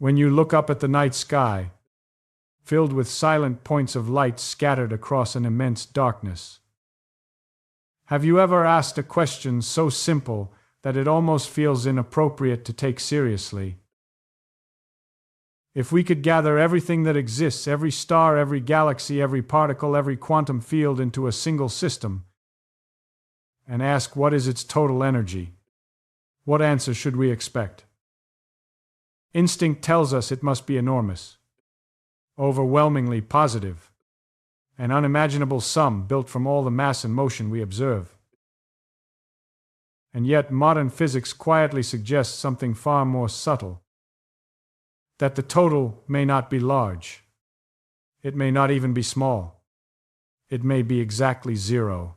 When you look up at the night sky, filled with silent points of light scattered across an immense darkness, have you ever asked a question so simple that it almost feels inappropriate to take seriously? If we could gather everything that exists, every star, every galaxy, every particle, every quantum field into a single system, and ask what is its total energy, what answer should we expect? Instinct tells us it must be enormous, overwhelmingly positive, an unimaginable sum built from all the mass and motion we observe. And yet modern physics quietly suggests something far more subtle, that the total may not be large. It may not even be small. It may be exactly zero.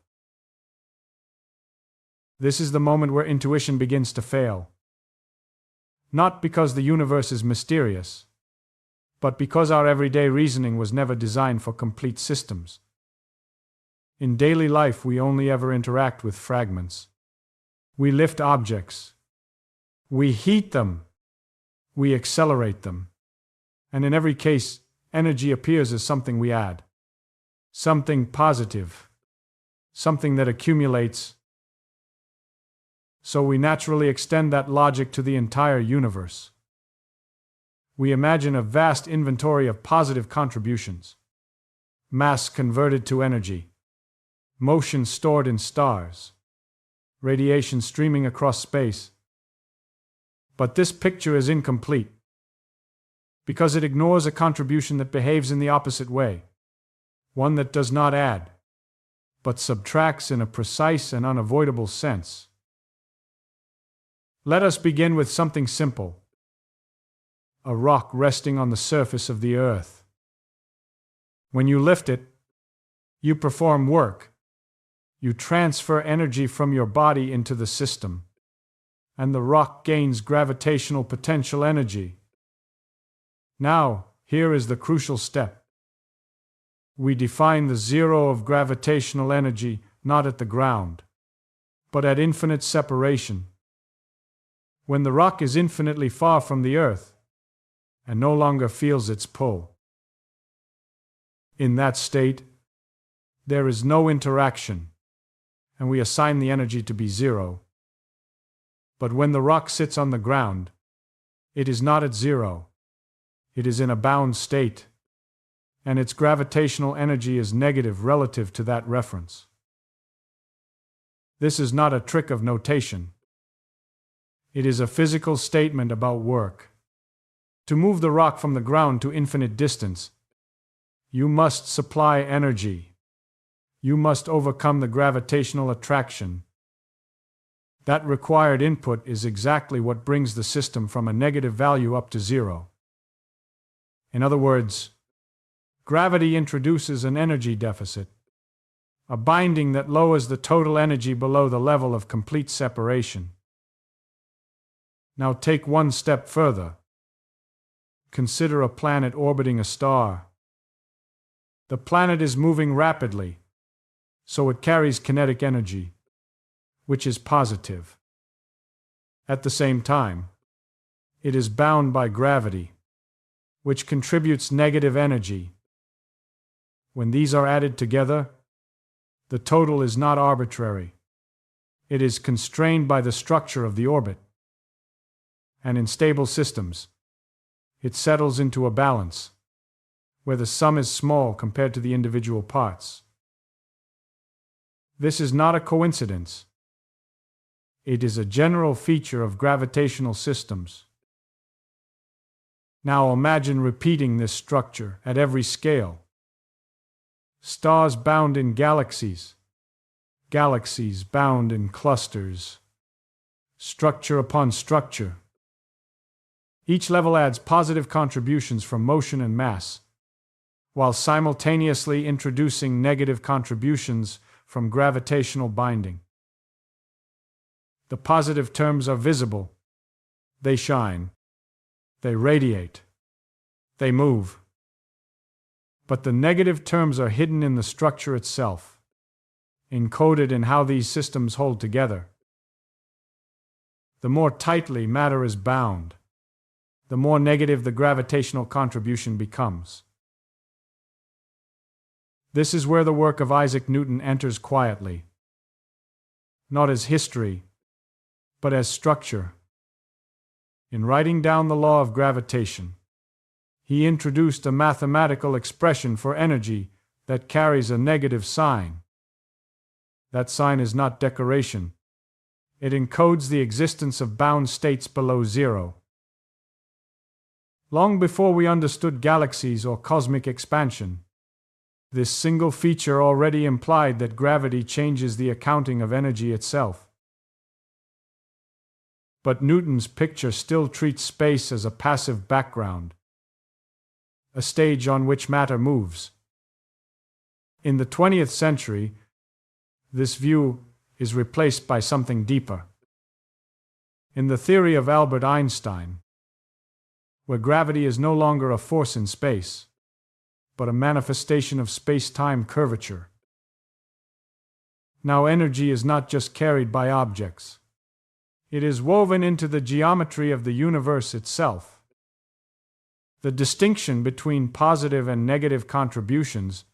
This is the moment where intuition begins to fail. Not because the universe is mysterious, but because our everyday reasoning was never designed for complete systems. In daily life, we only ever interact with fragments. We lift objects. We heat them. We accelerate them. And in every case, energy appears as something we add. Something positive. Something that accumulates. So we naturally extend that logic to the entire universe. We imagine a vast inventory of positive contributions. Mass converted to energy. Motion stored in stars. Radiation streaming across space. But this picture is incomplete, because it ignores a contribution that behaves in the opposite way, one that does not add, but subtracts in a precise and unavoidable sense. Let us begin with something simple. A rock resting on the surface of the earth. When you lift it, you perform work. You transfer energy from your body into the system, and the rock gains gravitational potential energy. Now, here is the crucial step. We define the zero of gravitational energy not at the ground, but at infinite separation. When the rock is infinitely far from the earth and no longer feels its pull. In that state, there is no interaction, and we assign the energy to be zero. But when the rock sits on the ground, it is not at zero. It is in a bound state, and its gravitational energy is negative relative to that reference. This is not a trick of notation. It is a physical statement about work. To move the rock from the ground to infinite distance, you must supply energy. You must overcome the gravitational attraction. That required input is exactly what brings the system from a negative value up to zero. In other words, gravity introduces an energy deficit, a binding that lowers the total energy below the level of complete separation. Now take one step further. Consider a planet orbiting a star. The planet is moving rapidly, so it carries kinetic energy, which is positive. At the same time, it is bound by gravity, which contributes negative energy. When these are added together, the total is not arbitrary. It is constrained by the structure of the orbit. And in stable systems, it settles into a balance, where the sum is small compared to the individual parts. This is not a coincidence. It is a general feature of gravitational systems. Now imagine repeating this structure at every scale. Stars bound in galaxies, galaxies bound in clusters, structure upon structure. Each level adds positive contributions from motion and mass, while simultaneously introducing negative contributions from gravitational binding. The positive terms are visible. They shine. They radiate. They move. But the negative terms are hidden in the structure itself, encoded in how these systems hold together. The more tightly matter is bound, the more negative the gravitational contribution becomes. This is where the work of Isaac Newton enters quietly, not as history, but as structure. In writing down the law of gravitation, he introduced a mathematical expression for energy that carries a negative sign. That sign is not decoration. It encodes the existence of bound states below zero. Long before we understood galaxies or cosmic expansion, this single feature already implied that gravity changes the accounting of energy itself. But Newton's picture still treats space as a passive background, a stage on which matter moves. In the 20th century, this view is replaced by something deeper. In the theory of Albert Einstein, where gravity is no longer a force in space, but a manifestation of space-time curvature. Now energy is not just carried by objects. It is woven into the geometry of the universe itself. The distinction between positive and negative contributions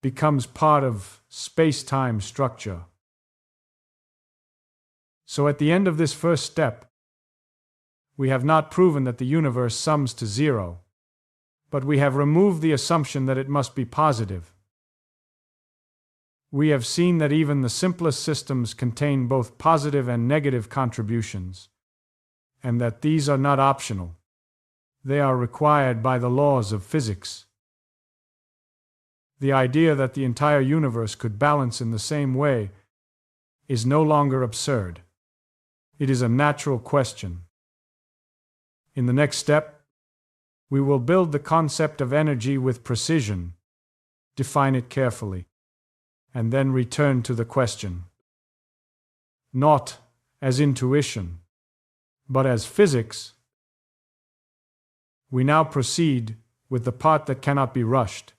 becomes part of space-time structure. So at the end of this first step, we have not proven that the universe sums to zero, but we have removed the assumption that it must be positive. We have seen that even the simplest systems contain both positive and negative contributions, and that these are not optional. They are required by the laws of physics. The idea that the entire universe could balance in the same way is no longer absurd. It is a natural question. In the next step, we will build the concept of energy with precision, define it carefully, and then return to the question. Not as intuition, but as physics. We now proceed with the part that cannot be rushed,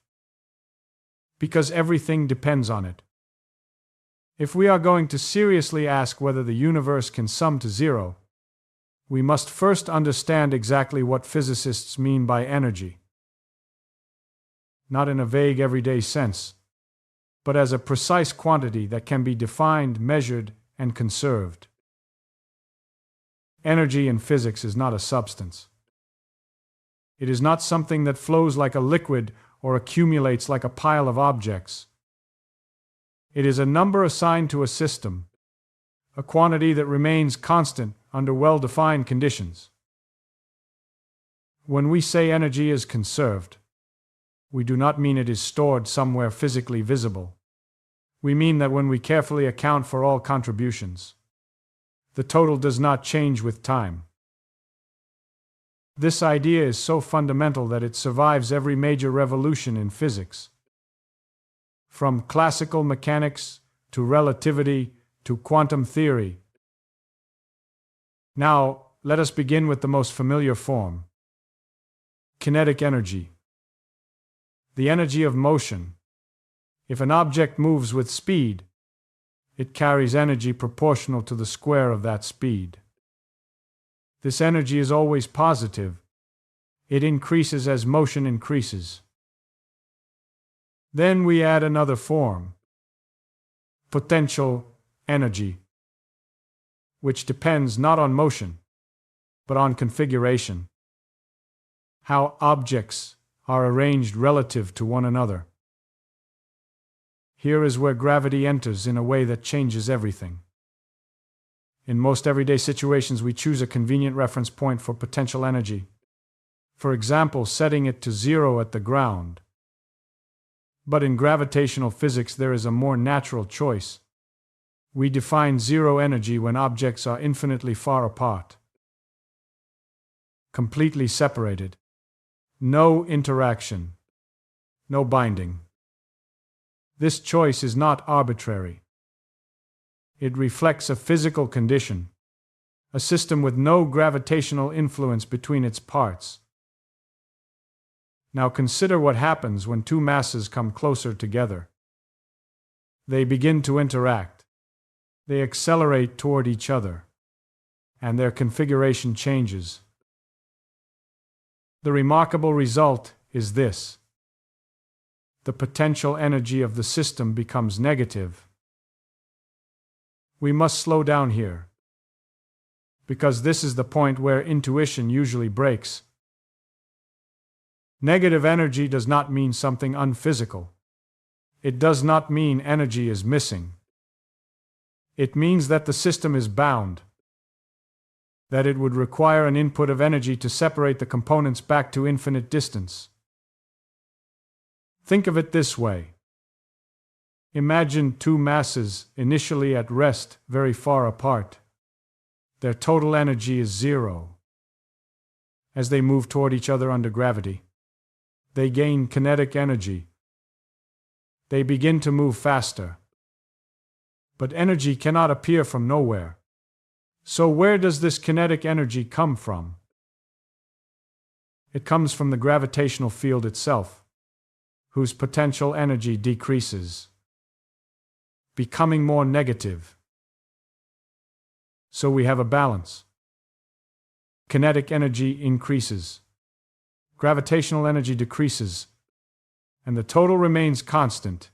because everything depends on it. If we are going to seriously ask whether the universe can sum to zero, we must first understand exactly what physicists mean by energy. Not in a vague everyday sense, but as a precise quantity that can be defined, measured, and conserved. Energy in physics is not a substance. It is not something that flows like a liquid or accumulates like a pile of objects. It is a number assigned to a system, a quantity that remains constant under well-defined conditions. When we say energy is conserved, we do not mean it is stored somewhere physically visible. We mean that when we carefully account for all contributions, the total does not change with time. This idea is so fundamental that it survives every major revolution in physics. From classical mechanics to relativity to quantum theory. Now, let us begin with the most familiar form: kinetic energy. The energy of motion. If an object moves with speed, it carries energy proportional to the square of that speed. This energy is always positive. It increases as motion increases. Then we add another form: potential energy, which depends not on motion, but on configuration. How objects are arranged relative to one another. Here is where gravity enters in a way that changes everything. In most everyday situations, we choose a convenient reference point for potential energy. For example, setting it to zero at the ground. But in gravitational physics, there is a more natural choice. We define zero energy when objects are infinitely far apart, completely separated. No interaction, no binding. This choice is not arbitrary. It reflects a physical condition, a system with no gravitational influence between its parts. Now consider what happens when two masses come closer together. They begin to interact. They accelerate toward each other, and their configuration changes. The remarkable result is this: the potential energy of the system becomes negative. We must slow down here, because this is the point where intuition usually breaks. Negative energy does not mean something unphysical. It does not mean energy is missing. It means that the system is bound, that it would require an input of energy to separate the components back to infinite distance. Think of it this way. Imagine two masses initially at rest very far apart. Their total energy is zero. As they move toward each other under gravity, they gain kinetic energy. They begin to move faster. But energy cannot appear from nowhere. So where does this kinetic energy come from? It comes from the gravitational field itself, whose potential energy decreases, becoming more negative. So we have a balance. Kinetic energy increases, gravitational energy decreases, and the total remains constant.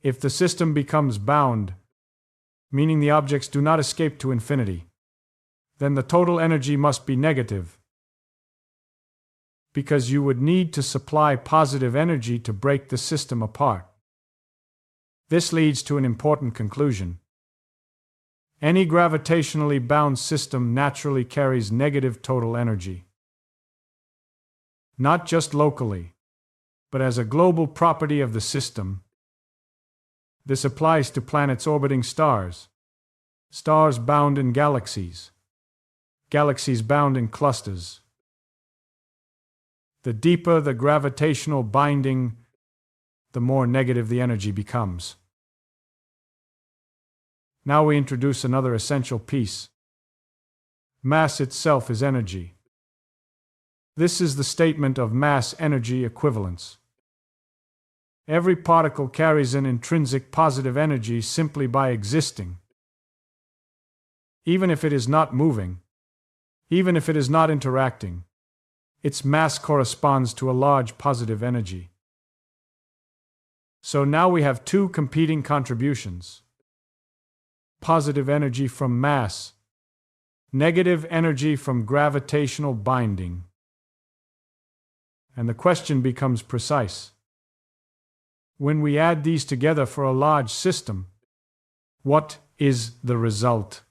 If the system becomes bound, meaning the objects do not escape to infinity, then the total energy must be negative, because you would need to supply positive energy to break the system apart. This leads to an important conclusion. Any gravitationally bound system naturally carries negative total energy. Not just locally, but as a global property of the system. This applies to planets orbiting stars, stars bound in galaxies, galaxies bound in clusters. The deeper the gravitational binding, the more negative the energy becomes. Now we introduce another essential piece. Mass itself is energy. This is the statement of mass-energy equivalence. Every particle carries an intrinsic positive energy simply by existing. Even if it is not moving, even if it is not interacting, its mass corresponds to a large positive energy. So now we have two competing contributions. Positive energy from mass, negative energy from gravitational binding. And the question becomes precise. When we add these together for a large system, what is the result?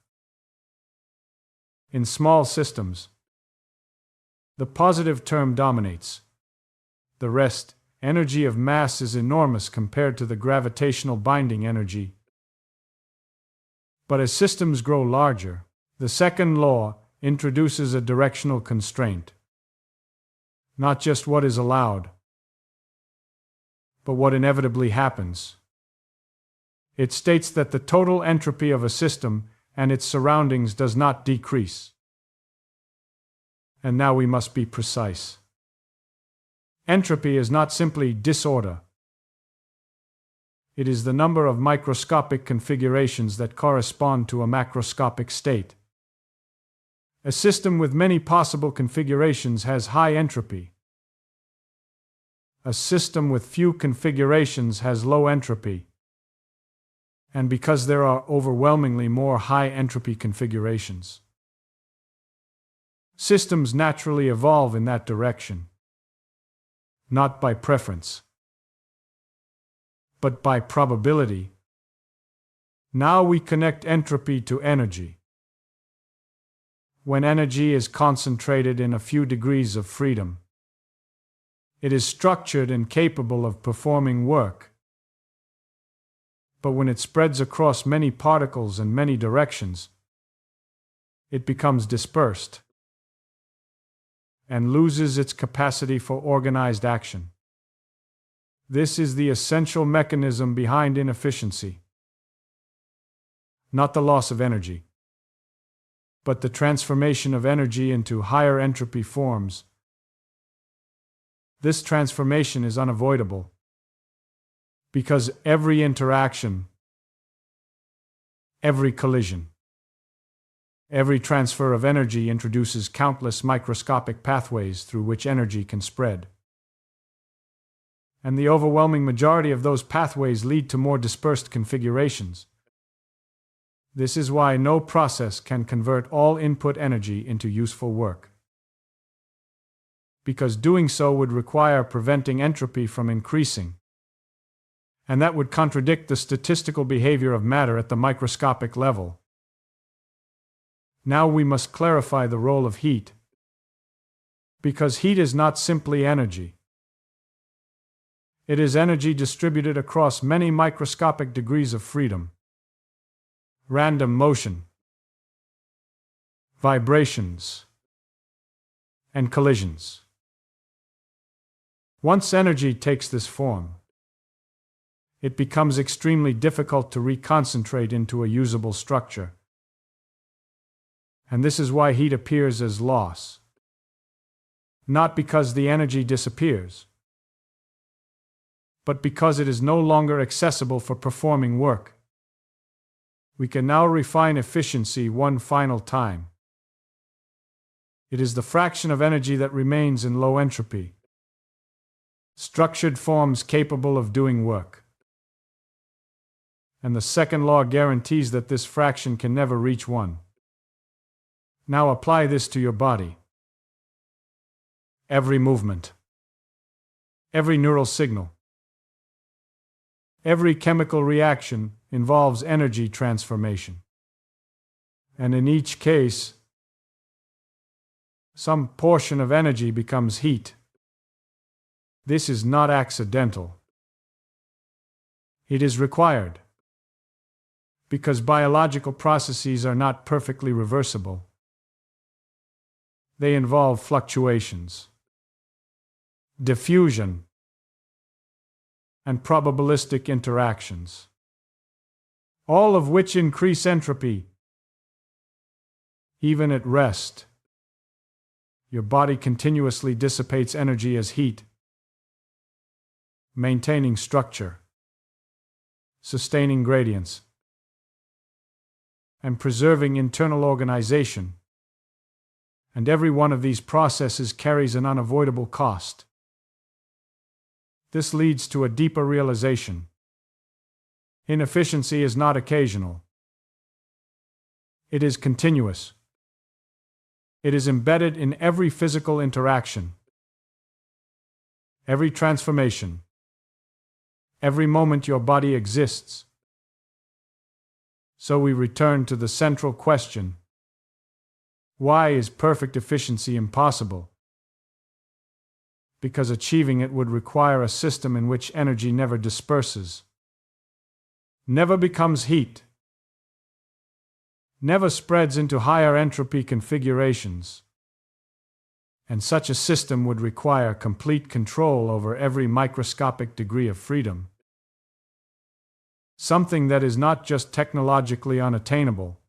In small systems, the positive term dominates. The rest, energy of mass, is enormous compared to the gravitational binding energy. But as systems grow larger, the second law introduces a directional constraint. Not just what is allowed, but what inevitably happens. It states that the total entropy of a system and its surroundings does not decrease. And now we must be precise. Entropy is not simply disorder. It is the number of microscopic configurations that correspond to a macroscopic state. A system with many possible configurations has high entropy. A system with few configurations has low entropy. And because there are overwhelmingly more high entropy configurations, systems naturally evolve in that direction. Not by preference, but by probability. Now we connect entropy to energy. When energy is concentrated in a few degrees of freedom, it is structured and capable of performing work. But when it spreads across many particles and many directions, it becomes dispersed and loses its capacity for organized action. This is the essential mechanism behind inefficiency. Not the loss of energy, but the transformation of energy into higher entropy forms. This transformation is unavoidable, because every interaction, every collision, Every transfer of energy introduces countless microscopic pathways through which energy can spread. And the overwhelming majority of those pathways lead to more dispersed configurations. This is why no process can convert all input energy into useful work. Because doing so would require preventing entropy from increasing. And that would contradict the statistical behavior of matter at the microscopic level. Now we must clarify the role of heat. Because heat is not simply energy. It is energy distributed across many microscopic degrees of freedom. Random motion, vibrations, and collisions. Once energy takes this form, it becomes extremely difficult to reconcentrate into a usable structure. And this is why heat appears as loss. Not because the energy disappears, but because it is no longer accessible for performing work. We can now refine efficiency one final time. It is the fraction of energy that remains in low entropy. Structured forms capable of doing work. And the second law guarantees that this fraction can never reach 1. Now apply this to your body. Every movement, every neural signal, every chemical reaction involves energy transformation. And in each case, some portion of energy becomes heat. This is not accidental. It is required. Because biological processes are not perfectly reversible. They involve fluctuations, diffusion, and probabilistic interactions, all of which increase entropy. Even at rest, your body continuously dissipates energy as heat, maintaining structure, sustaining gradients, and preserving internal organization. And every one of these processes carries an unavoidable cost. This leads to a deeper realization. Inefficiency is not occasional. It is continuous. It is embedded in every physical interaction, every transformation, every moment your body exists. So we return to the central question. Why is perfect efficiency impossible? Because achieving it would require a system in which energy never disperses, never becomes heat, never spreads into higher entropy configurations. And such a system would require complete control over every microscopic degree of freedom. Something that is not just technologically unattainable,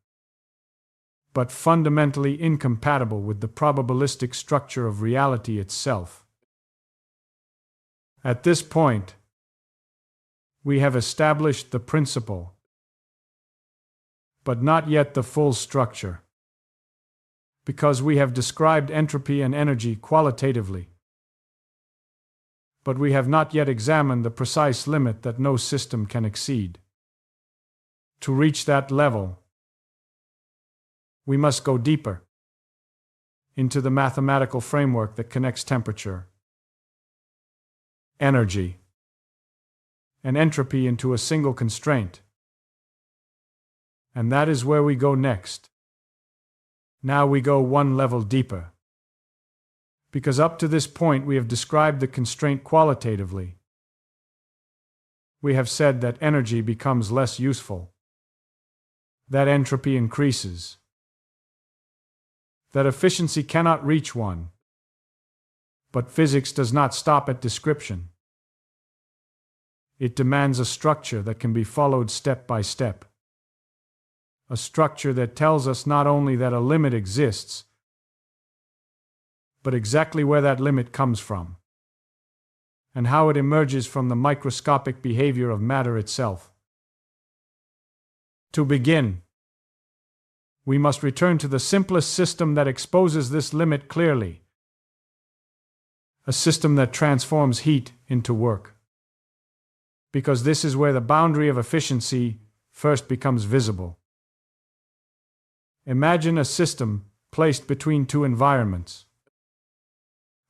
but fundamentally incompatible with the probabilistic structure of reality itself. At this point, we have established the principle, but not yet the full structure, because we have described entropy and energy qualitatively. But we have not yet examined the precise limit that no system can exceed. To reach that level, we must go deeper into the mathematical framework that connects temperature, energy, and entropy into a single constraint. And that is where we go next. Now we go one level deeper. Because up to this point we have described the constraint qualitatively. We have said that energy becomes less useful, that entropy increases, that efficiency cannot reach 1. But physics does not stop at description. It demands a structure that can be followed step by step. A structure that tells us not only that a limit exists, but exactly where that limit comes from, and how it emerges from the microscopic behavior of matter itself. To begin, we must return to the simplest system that exposes this limit clearly. A system that transforms heat into work. Because this is where the boundary of efficiency first becomes visible. Imagine a system placed between two environments,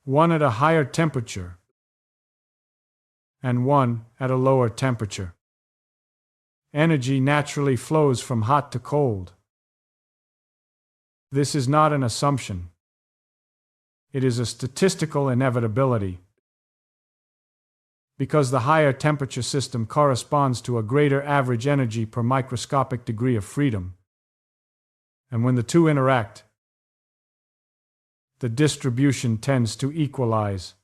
one at a higher temperature and one at a lower temperature. Energy naturally flows from hot to cold. This is not an assumption. It is a statistical inevitability. Because the higher temperature system corresponds to a greater average energy per microscopic degree of freedom. And when the two interact, the distribution tends to equalize.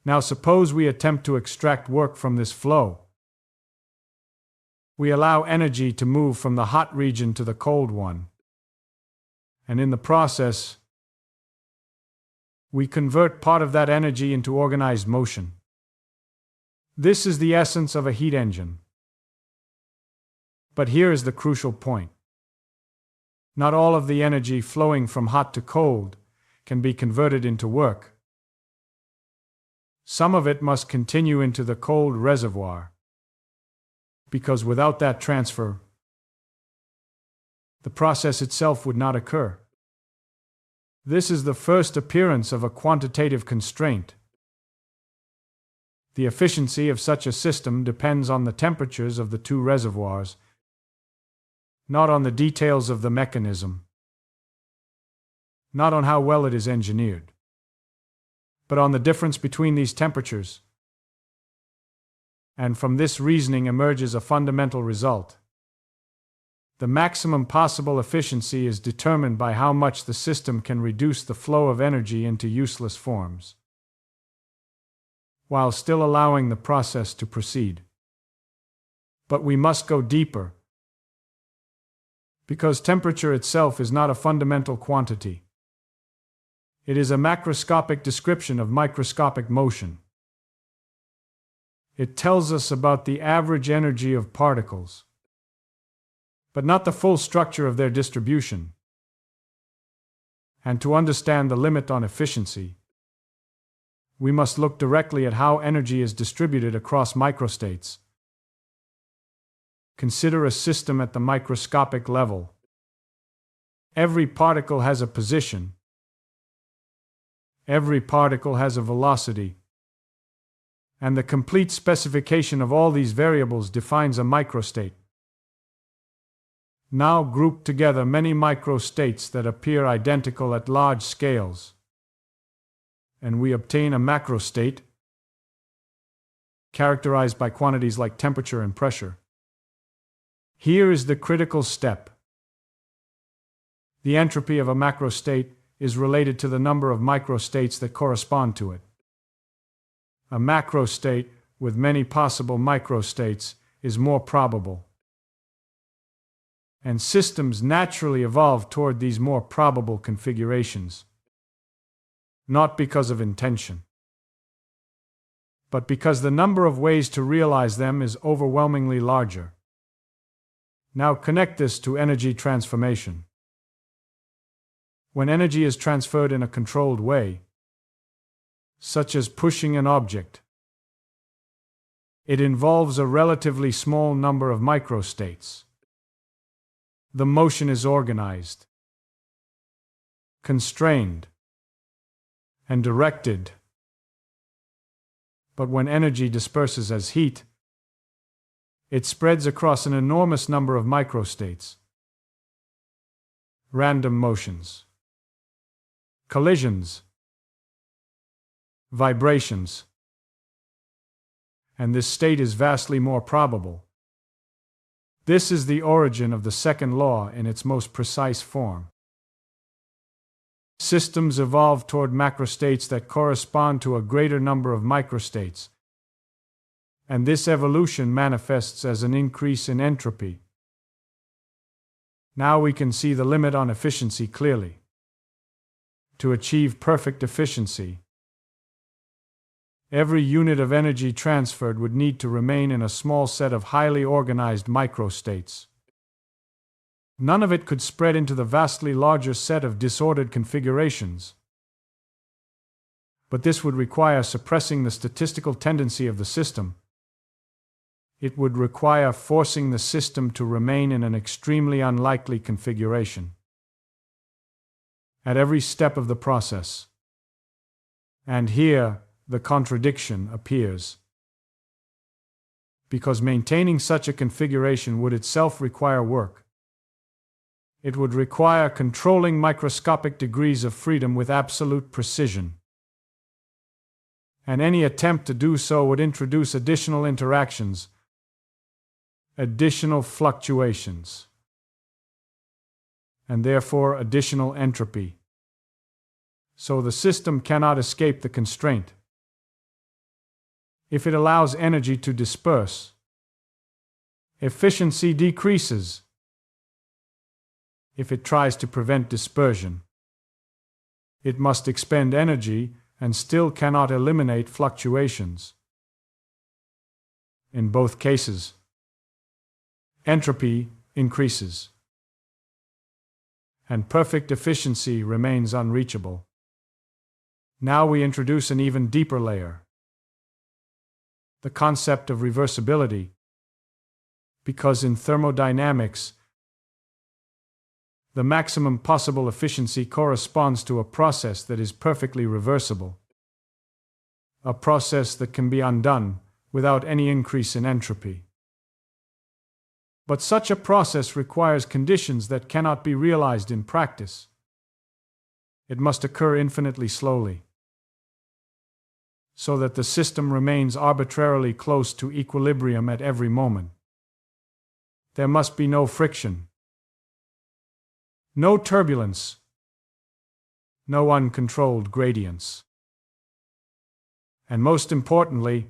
Now suppose we attempt to extract work from this flow. We allow energy to move from the hot region to the cold one. And in the process, we convert part of that energy into organized motion. This is the essence of a heat engine. But here is the crucial point. Not all of the energy flowing from hot to cold can be converted into work. Some of it must continue into the cold reservoir, because without that transfer, the process itself would not occur. This is the first appearance of a quantitative constraint. The efficiency of such a system depends on the temperatures of the two reservoirs, not on the details of the mechanism, not on how well it is engineered, but on the difference between these temperatures. And from this reasoning emerges a fundamental result. The maximum possible efficiency is determined by how much the system can reduce the flow of energy into useless forms, while still allowing the process to proceed. But we must go deeper, because temperature itself is not a fundamental quantity. It is a macroscopic description of microscopic motion. It tells us about the average energy of particles, but not the full structure of their distribution. And to understand the limit on efficiency, we must look directly at how energy is distributed across microstates. Consider a system at the microscopic level. Every particle has a position. Every particle has a velocity. And the complete specification of all these variables defines a microstate. Now group together many microstates that appear identical at large scales, and we obtain a macrostate characterized by quantities like temperature and pressure. Here is the critical step. The entropy of a macrostate is related to the number of microstates that correspond to it. A macrostate with many possible microstates is more probable. And systems naturally evolve toward these more probable configurations, not because of intention, but because the number of ways to realize them is overwhelmingly larger. Now connect this to energy transformation. When energy is transferred in a controlled way, such as pushing an object, it involves a relatively small number of microstates. The motion is organized, constrained, and directed. But when energy disperses as heat, it spreads across an enormous number of microstates. Random motions, collisions, vibrations. And this state is vastly more probable. This is the origin of the second law in its most precise form. Systems evolve toward macrostates that correspond to a greater number of microstates, and this evolution manifests as an increase in entropy. Now we can see the limit on efficiency clearly. To achieve perfect efficiency, every unit of energy transferred would need to remain in a small set of highly organized microstates. None of it could spread into the vastly larger set of disordered configurations. But this would require suppressing the statistical tendency of the system. It would require forcing the system to remain in an extremely unlikely configuration at every step of the process. And here the contradiction appears. Because maintaining such a configuration would itself require work. It would require controlling microscopic degrees of freedom with absolute precision. And any attempt to do so would introduce additional interactions, additional fluctuations, and therefore additional entropy. So the system cannot escape the constraint. If it allows energy to disperse, efficiency decreases. If it tries to prevent dispersion, it must expend energy and still cannot eliminate fluctuations. In both cases, entropy increases, and perfect efficiency remains unreachable. Now we introduce an even deeper layer, the concept of reversibility, because in thermodynamics, the maximum possible efficiency corresponds to a process that is perfectly reversible, a process that can be undone without any increase in entropy. But such a process requires conditions that cannot be realized in practice. It must occur infinitely slowly, so that the system remains arbitrarily close to equilibrium at every moment. There must be no friction, no turbulence, no uncontrolled gradients. And most importantly,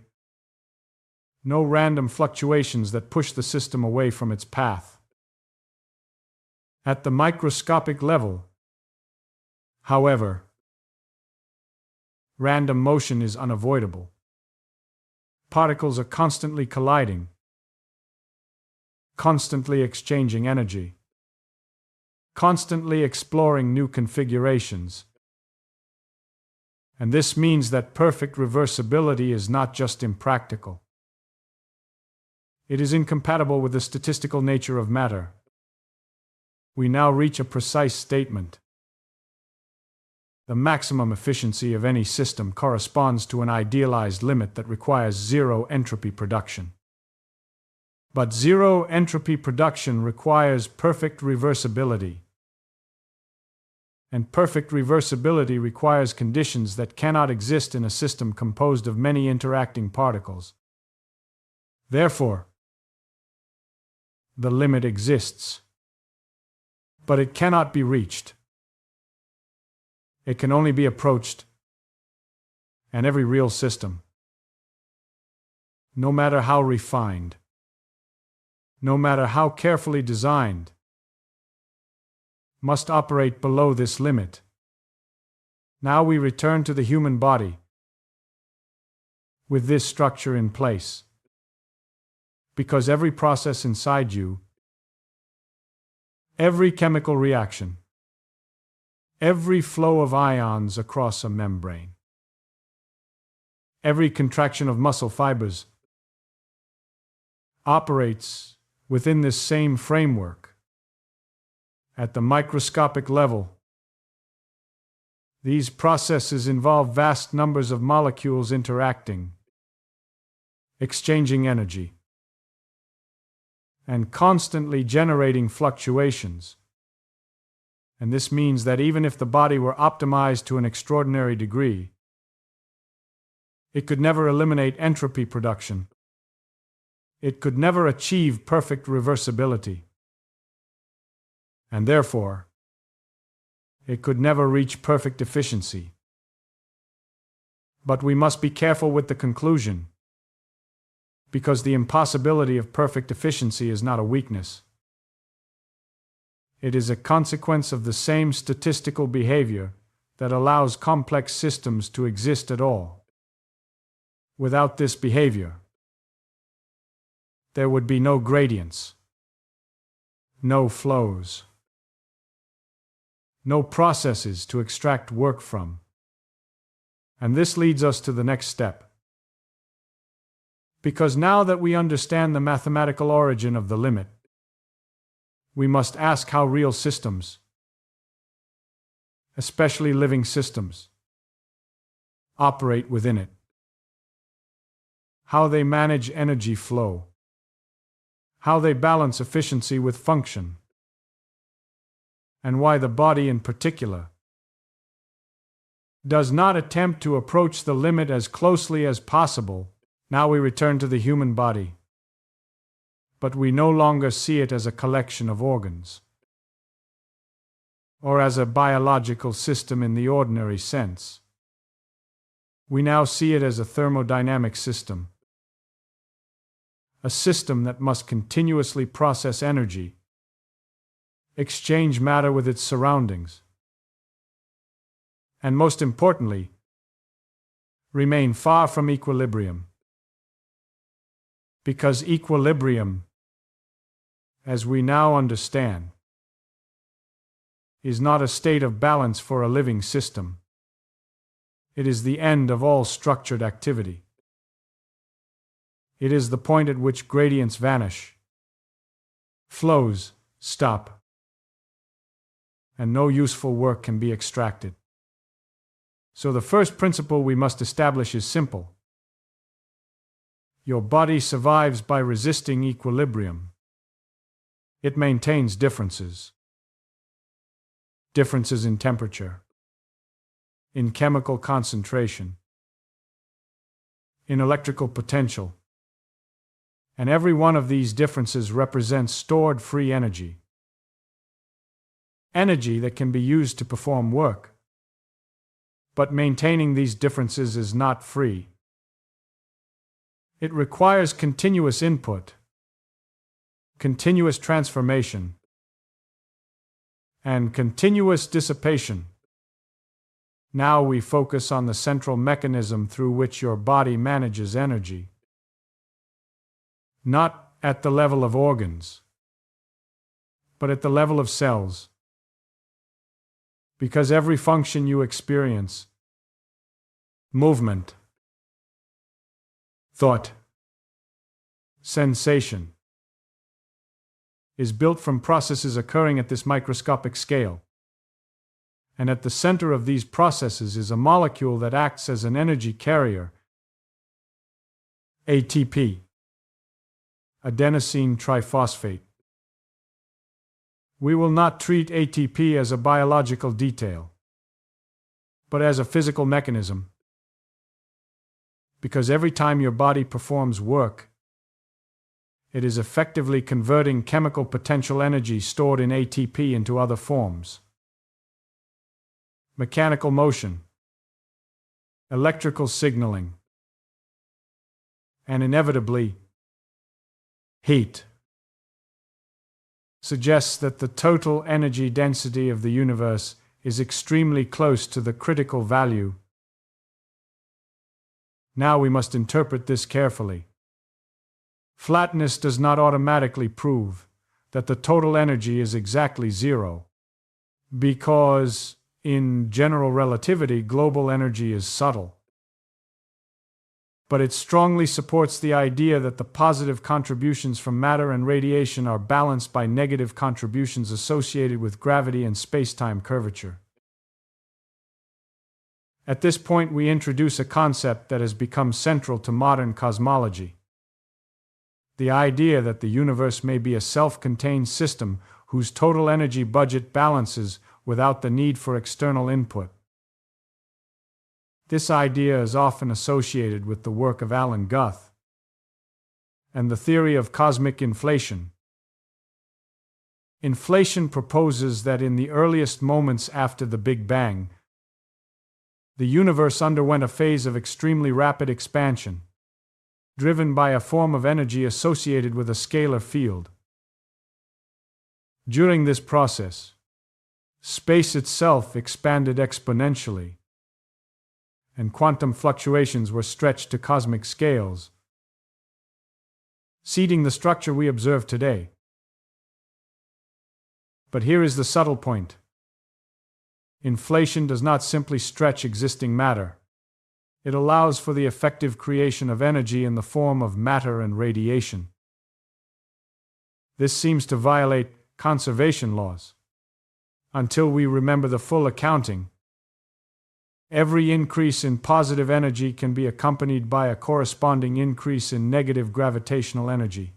no random fluctuations that push the system away from its path. At the microscopic level, however, random motion is unavoidable. Particles are constantly colliding, constantly exchanging energy, constantly exploring new configurations. And this means that perfect reversibility is not just impractical. It is incompatible with the statistical nature of matter. We now reach a precise statement. The maximum efficiency of any system corresponds to an idealized limit that requires zero entropy production. But zero entropy production requires perfect reversibility. And perfect reversibility requires conditions that cannot exist in a system composed of many interacting particles. Therefore, the limit exists, but it cannot be reached. It can only be approached, and every real system, no matter how refined, no matter how carefully designed, must operate below this limit. Now we return to the human body, with this structure in place, because every process inside you, every chemical reaction, every flow of ions across a membrane, every contraction of muscle fibers operates within this same framework. At the microscopic level, these processes involve vast numbers of molecules interacting, exchanging energy, and constantly generating fluctuations. And this means that even if the body were optimized to an extraordinary degree, it could never eliminate entropy production. It could never achieve perfect reversibility. And therefore, it could never reach perfect efficiency. But we must be careful with the conclusion, because the impossibility of perfect efficiency is not a weakness. It is a consequence of the same statistical behavior that allows complex systems to exist at all. Without this behavior, there would be no gradients, no flows, no processes to extract work from. And this leads us to the next step. Because now that we understand the mathematical origin of the limit, we must ask how real systems, especially living systems, operate within it. How they manage energy flow. How they balance efficiency with function. And why the body in particular does not attempt to approach the limit as closely as possible. Now we return to the human body. But we no longer see it as a collection of organs, or as a biological system in the ordinary sense. We now see it as a thermodynamic system, a system that must continuously process energy, exchange matter with its surroundings, and most importantly, remain far from equilibrium. Because equilibrium, as we now understand, is not a state of balance for a living system. It is the end of all structured activity. It is the point at which gradients vanish, flows stop, and no useful work can be extracted. So the first principle we must establish is simple. Your body survives by resisting equilibrium. It maintains differences. Differences in temperature, in chemical concentration, in electrical potential. And every one of these differences represents stored free energy. Energy that can be used to perform work. But maintaining these differences is not free. It requires continuous input, continuous transformation, and continuous dissipation. Now we focus on the central mechanism through which your body manages energy. Not at the level of organs, but at the level of cells. Because every function you experience, movement, thought, sensation, is built from processes occurring at this microscopic scale. And at the center of these processes is a molecule that acts as an energy carrier, ATP, adenosine triphosphate. We will not treat ATP as a biological detail, but as a physical mechanism. Because every time your body performs work, it is effectively converting chemical potential energy stored in ATP into other forms. Mechanical motion, electrical signaling, and inevitably, heat. Suggests that the total energy density of the universe is extremely close to the critical value. Now we must interpret this carefully. Flatness does not automatically prove that the total energy is exactly zero, because in general relativity, global energy is subtle. But it strongly supports the idea that the positive contributions from matter and radiation are balanced by negative contributions associated with gravity and space-time curvature. At this point, we introduce a concept that has become central to modern cosmology. The idea that the universe may be a self-contained system whose total energy budget balances without the need for external input. This idea is often associated with the work of Alan Guth and the theory of cosmic inflation. Inflation proposes that in the earliest moments after the Big Bang, the universe underwent a phase of extremely rapid expansion, driven by a form of energy associated with a scalar field. During this process, space itself expanded exponentially, and quantum fluctuations were stretched to cosmic scales, seeding the structure we observe today. But here is the subtle point. Inflation does not simply stretch existing matter. It allows for the effective creation of energy in the form of matter and radiation. This seems to violate conservation laws. Until we remember the full accounting, every increase in positive energy can be accompanied by a corresponding increase in negative gravitational energy.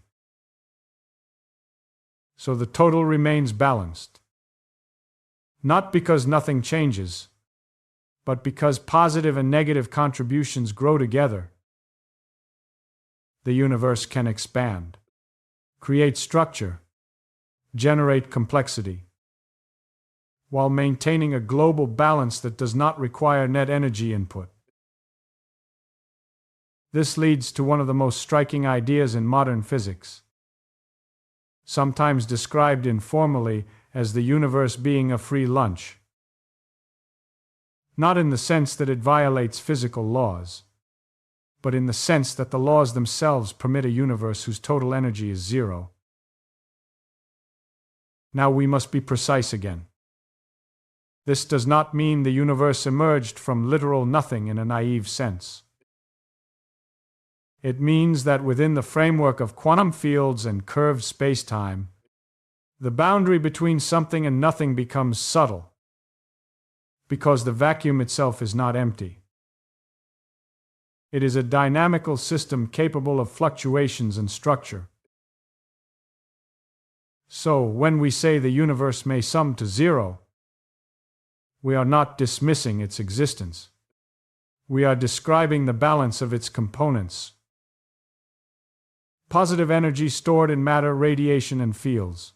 So the total remains balanced. Not because nothing changes, but because positive and negative contributions grow together. The universe can expand, create structure, generate complexity, while maintaining a global balance that does not require net energy input. This leads to one of the most striking ideas in modern physics, sometimes described informally as the universe being a free lunch. Not in the sense that it violates physical laws, but in the sense that the laws themselves permit a universe whose total energy is zero. Now we must be precise again. This does not mean the universe emerged from literal nothing in a naive sense. It means that within the framework of quantum fields and curved space-time, the boundary between something and nothing becomes subtle, because the vacuum itself is not empty. It is a dynamical system capable of fluctuations and structure. So, when we say the universe may sum to zero, we are not dismissing its existence. We are describing the balance of its components. Positive energy stored in matter, radiation, and fields,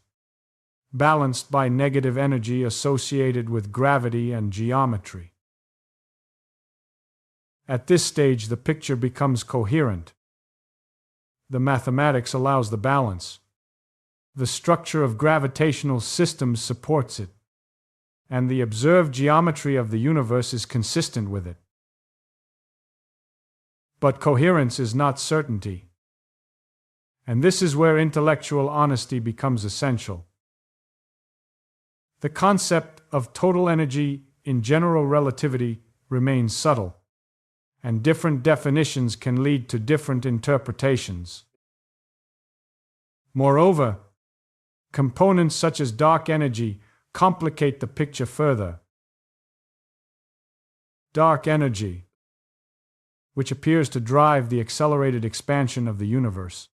balanced by negative energy associated with gravity and geometry. At this stage, the picture becomes coherent. The mathematics allows the balance. The structure of gravitational systems supports it, and the observed geometry of the universe is consistent with it. But coherence is not certainty, and this is where intellectual honesty becomes essential. The concept of total energy in general relativity remains subtle, and different definitions can lead to different interpretations. Moreover, components such as dark energy complicate the picture further. Dark energy, which appears to drive the accelerated expansion of the universe,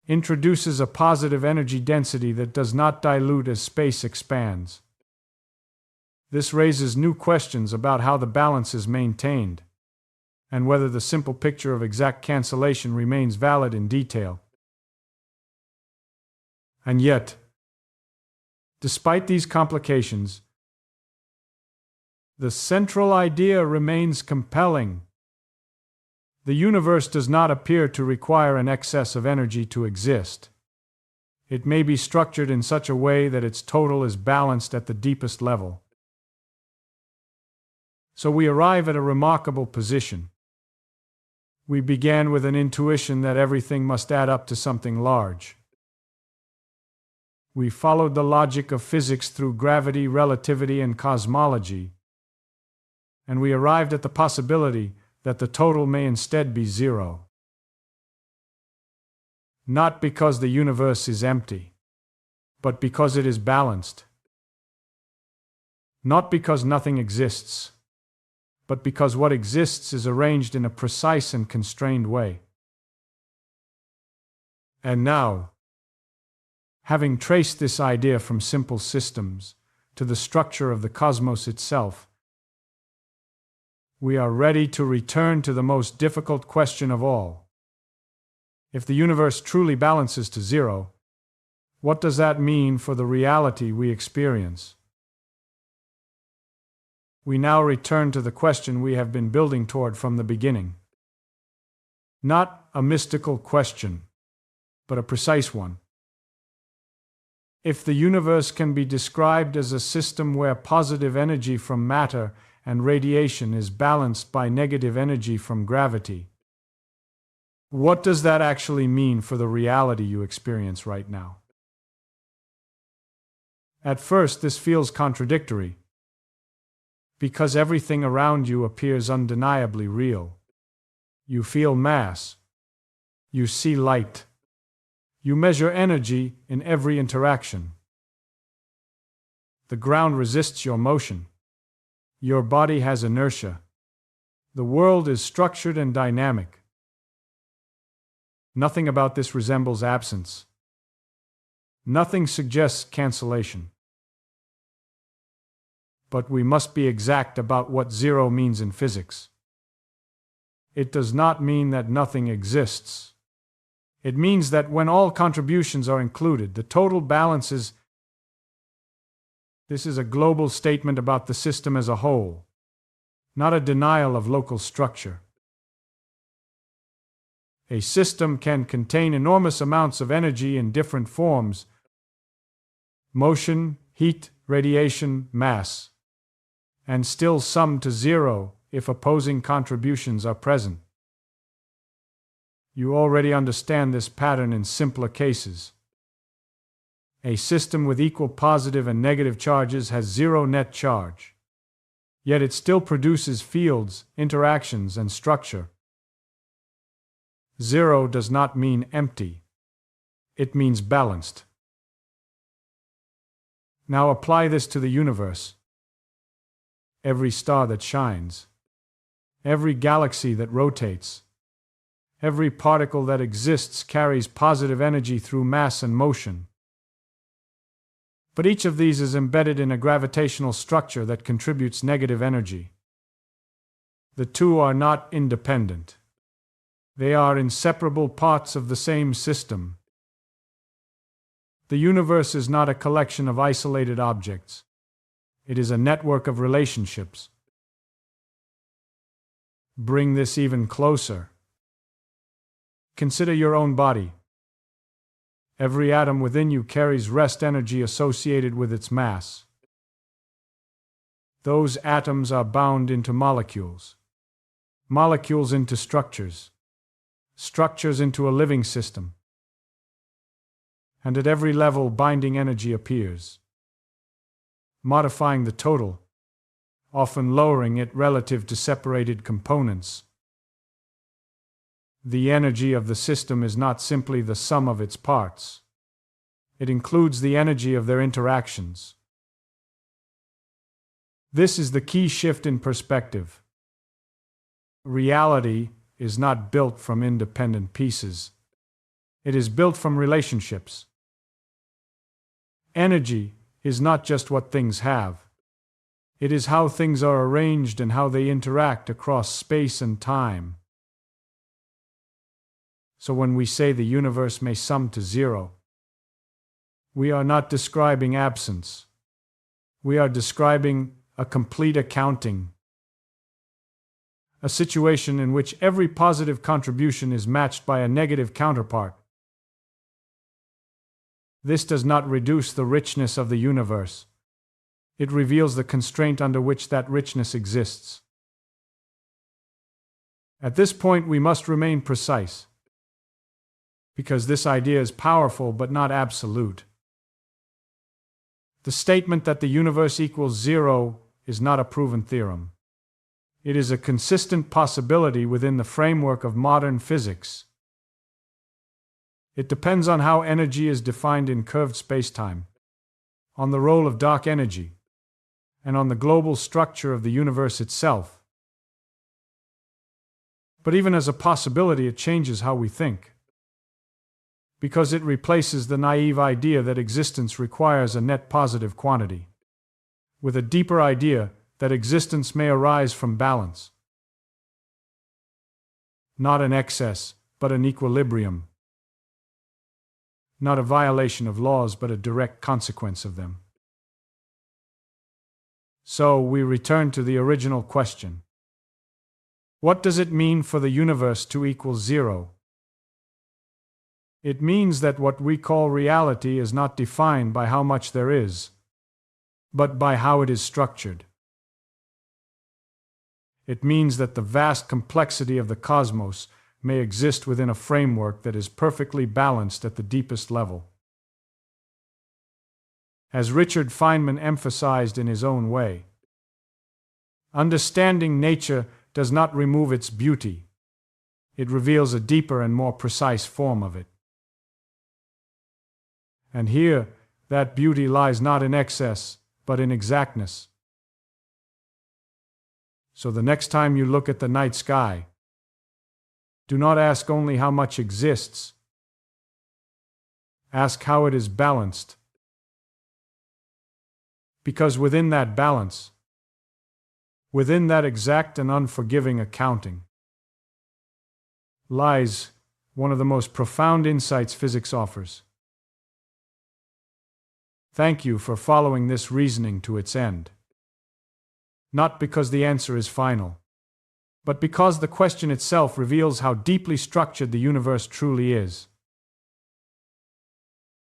introduces a positive energy density that does not dilute as space expands. This raises new questions about how the balance is maintained, and whether the simple picture of exact cancellation remains valid in detail. And yet, despite these complications, the central idea remains compelling. The universe does not appear to require an excess of energy to exist. It may be structured in such a way that its total is balanced at the deepest level. So we arrive at a remarkable position. We began with an intuition that everything must add up to something large. We followed the logic of physics through gravity, relativity, and cosmology, and we arrived at the possibility that the total may instead be zero. Not because the universe is empty, but because it is balanced. Not because nothing exists, but because what exists is arranged in a precise and constrained way. And now, having traced this idea from simple systems to the structure of the cosmos itself, we are ready to return to the most difficult question of all. If the universe truly balances to zero, what does that mean for the reality we experience? We now return to the question we have been building toward from the beginning. Not a mystical question, but a precise one. If the universe can be described as a system where positive energy from matter and radiation is balanced by negative energy from gravity, what does that actually mean for the reality you experience right now? At first, this feels contradictory, because everything around you appears undeniably real. You feel mass. You see light. You measure energy in every interaction. The ground resists your motion. Your body has inertia. The world is structured and dynamic. Nothing about this resembles absence. Nothing suggests cancellation. But we must be exact about what zero means in physics. It does not mean that nothing exists. It means that when all contributions are included, the total balances. This is a global statement about the system as a whole, not a denial of local structure. A system can contain enormous amounts of energy in different forms: motion, heat, radiation, mass, and still sum to zero if opposing contributions are present. You already understand this pattern in simpler cases. A system with equal positive and negative charges has zero net charge. Yet it still produces fields, interactions, and structure. Zero does not mean empty. It means balanced. Now apply this to the universe. Every star that shines, every galaxy that rotates, every particle that exists carries positive energy through mass and motion. But each of these is embedded in a gravitational structure that contributes negative energy. The two are not independent. They are inseparable parts of the same system. The universe is not a collection of isolated objects. It is a network of relationships. Bring this even closer. Consider your own body. Every atom within you carries rest energy associated with its mass. Those atoms are bound into molecules, molecules into structures, structures into a living system. And at every level, binding energy appears, modifying the total, often lowering it relative to separated components. The energy of the system is not simply the sum of its parts. It includes the energy of their interactions. This is the key shift in perspective. Reality is not built from independent pieces. It is built from relationships. Energy is not just what things have. It is how things are arranged and how they interact across space and time. So when we say the universe may sum to zero, we are not describing absence. We are describing a complete accounting. A situation in which every positive contribution is matched by a negative counterpart. This does not reduce the richness of the universe. It reveals the constraint under which that richness exists. At this point, we must remain precise, because this idea is powerful but not absolute. The statement that the universe equals zero is not a proven theorem. It is a consistent possibility within the framework of modern physics. It depends on how energy is defined in curved spacetime, on the role of dark energy, and on the global structure of the universe itself. But even as a possibility, it changes how we think, because it replaces the naive idea that existence requires a net positive quantity, with a deeper idea that existence may arise from balance. Not an excess, but an equilibrium. Not a violation of laws, but a direct consequence of them. So we return to the original question. What does it mean for the universe to equal zero? It means that what we call reality is not defined by how much there is, but by how it is structured. It means that the vast complexity of the cosmos may exist within a framework that is perfectly balanced at the deepest level. As Richard Feynman emphasized in his own way, understanding nature does not remove its beauty. It reveals a deeper and more precise form of it. And here, that beauty lies not in excess, but in exactness. So the next time you look at the night sky, do not ask only how much exists. Ask how it is balanced. Because within that balance, within that exact and unforgiving accounting, lies one of the most profound insights physics offers. Thank you for following this reasoning to its end. Not because the answer is final, but because the question itself reveals how deeply structured the universe truly is.